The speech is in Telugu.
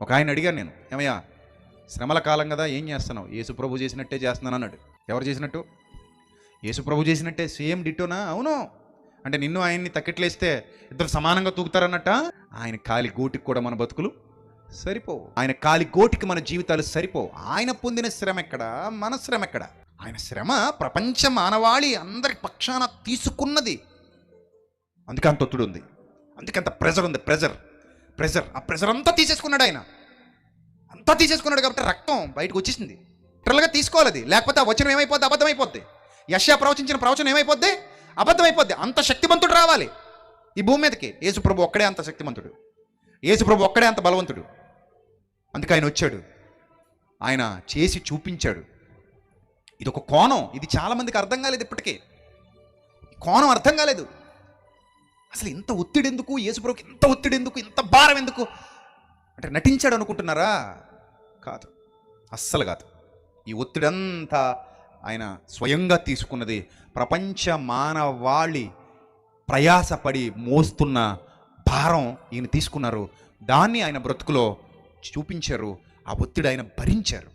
ఒక ఆయన అడిగాను నేను, ఏమయ్యా శ్రమల కాలం కదా ఏం చేస్తున్నావు? యేసు ప్రభు చేసినట్టే చేస్తున్నాను అన్నాడు. ఎవరు చేసినట్టు? యేసు ప్రభు చేసినట్టే, సేమ్ డిటోనా? అవును. అంటే నిన్ను ఆయన్ని తక్కెట్లేస్తే ఇద్దరు సమానంగా తూగుతారన్నట్ట? ఆయన కాలి గోటికి కూడా మన బతుకులు సరిపోవు. ఆయన కాలి గోటికి మన జీవితాలు సరిపోవు. ఆయన పొందిన శ్రమ ఎక్కడ, మన శ్రమ ఎక్కడ? ఆయన శ్రమ ప్రపంచ మానవాళి అందరి పక్షాన తీసుకున్నది. అందుకే అంత ఒత్తిడి ఉంది, అందుకే అంత ప్రెజర్ ఉంది. ప్రెజర్ ఆ ప్రెజర్ అంతా తీసేసుకున్నాడు ఆయన. అంతా తీసేసుకున్నాడు కాబట్టి రక్తం బయటకు వచ్చేసింది. లిటరల్గా తీసుకోవాలి అది, లేకపోతే ఆ వచనం ఏమైపోద్ది? అబద్ధమైపోద్ది. యెషయా ప్రవచించిన ప్రవచనం ఏమైపోద్ది? అబద్ధమైపోద్ది. అంత శక్తిమంతుడు రావాలి ఈ భూమి మీదకి. యేసు ప్రభు ఒక్కడే అంత శక్తిమంతుడు, యేసు ప్రభు ఒక్కడే అంత బలవంతుడు. అందుకే ఆయన వచ్చాడు, ఆయన చేసి చూపించాడు. ఇది ఒక కోణం, ఇది చాలామందికి అర్థం కాలేదు. ఇప్పటికే కోణం అర్థం కాలేదు. అసలు ఇంత ఒత్తిడి ఎందుకు? యేసు ప్రభుకి ఇంత ఒత్తిడి ఎందుకు? ఇంత భారం ఎందుకు? అంటే నటించాడు అనుకుంటున్నారా? కాదు, అస్సలు కాదు. ఈ ఒత్తిడంతా ఆయన స్వయంగా తీసుకున్నది. ప్రపంచ మానవాళి ప్రయాసపడి మోస్తున్న భారం ఈయన తీసుకున్నారు. దాన్ని ఆయన బ్రతుకులో చూపించారు. ఆ ఒత్తిడి ఆయన భరించారు.